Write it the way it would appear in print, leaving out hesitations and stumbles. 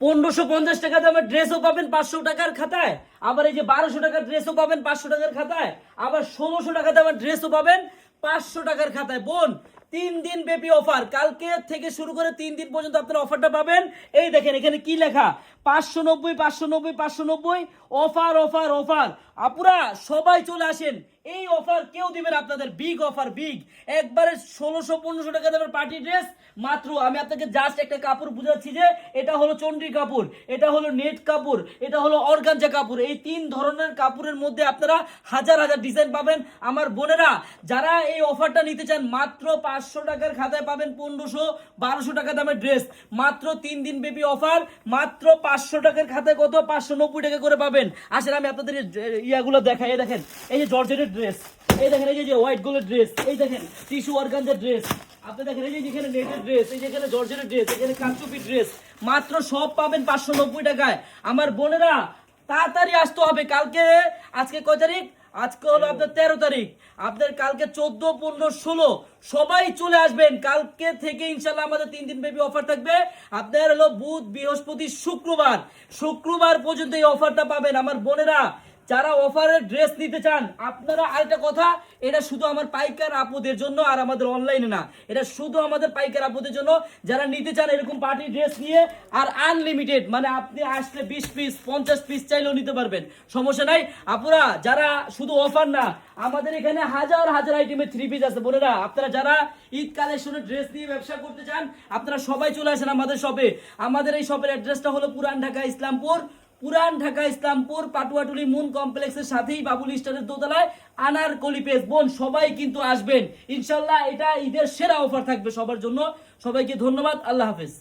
1550 টাকা দামের ড্রেসও পাবেন 500 টাকার খাতায়, আবার এই যে 1200 টাকার ড্রেসও পাবেন 500 টাকার খাতায়, আবার 1600 টাকা দামের ড্রেসও পাবেন 500 টাকার খাতায়। বোন, 3 দিন ব্যাপী অফার, কালকে থেকে শুরু করে 3 দিন পর্যন্ত আপনারা অফারটা পাবেন। এই দেখেন এখানে কি লেখা, 590 590 590, অফার অফার অফার। আপুরা সবাই চলে আসেন, এই অফার কেউ দিবেন আপনাদের, বিগ অফার বিগ, একবারে 1600-1500 টাকা দামের পার্টি ড্রেস মাত্র। আমি আপনাকে জাস্ট একটা কাপড় বুঝাচ্ছি যে এটা হলো চন্ডী কাপড়, এটা হলো নেট কাপড়, এটা হলো অর্গানজা কাপড়। এই 3 ধরনের কাপড়ের মধ্যে আপনারা হাজার হাজার ডিজাইন পাবেন। আমার বোনেরা যারা এই অফারটা নিতে চান, মাত্র 500 টাকার খাতায় পাবেন 1500-1200 টাকা দামের ড্রেস, মাত্র 3 দিন ব্যাপী অফার, মাত্র 500 টাকার খাতায় কত 590 টাকা করে পাবেন। আসলে আমি আপনাদের ইয়াগুলো দেখাই, দেখেন এই যে জর্জেটের ড্রেস, এই দেখেন এই যে হোয়াইট গোল্ডের ড্রেস, এই দেখেন টিস্যু অর্গানজার ড্রেস, আপনি দেখেন এই যে এখানে নেটের ড্রেস, এই যে এখানে জর্জেটের ড্রেস, এখানে কারচুপি ড্রেস, মাত্র সব পাবেন 590 টাকায়। আমার বোনেরা তাড়াতাড়ি আসতে হবে কালকে। আজকে কয় তারিখ? আজকে হলো আপনার 13 তারিখ, আপনার কালকে 14, 15, 16 সবাই চলে আসবেন। কালকে থেকে ইনশাল্লাহ আমাদের 3 দিন ব্যাপী অফার থাকবে। আপনার হলো বুধ, বৃহস্পতি, শুক্রবার পর্যন্ত এই অফারটা পাবেন। আমার বোনেরা যারা অফারের ড্রেস নিতে চান, আপনারা আরেকটা কথা, এটা শুধু আমার পাইকার আপুদের জন্য আর আমাদের অনলাইনে না, এটা শুধু আমাদের পাইকার আপুদের জন্য যারা নিতে চান এরকম পার্টি ড্রেস নিয়ে, আর আনলিমিটেড, মানে আপনি আসলে 20 পিস 50 পিস চাইলেও নিতে পারবেন, সমস্যা নাই। আপুরা যারা শুধু অফার না, আমাদের এখানে হাজার হাজার আইটেমের 3 পিস আছে। বোনেরা আপনারা যারা ঈদ কালেকশনের ড্রেস নিয়ে ব্যবসা করতে চান, আপনারা সবাই চলে আসেন আমাদের শপে। আমাদের এই শপের অ্যাড্রেসটা হলো পুরান ঢাকা ইসলামপুর পাটুয়াটুলি মুন কমপ্লেক্সের সাথেই বাবুল স্টারের দোতলায় আনারকলি পেজ। বোন সবাই কিন্তু আসবেন ইনশাল্লাহ, এটা ঈদের সেরা অফার থাকবে সবার জন্য। সবাইকে ধন্যবাদ, আল্লাহ হাফেজ।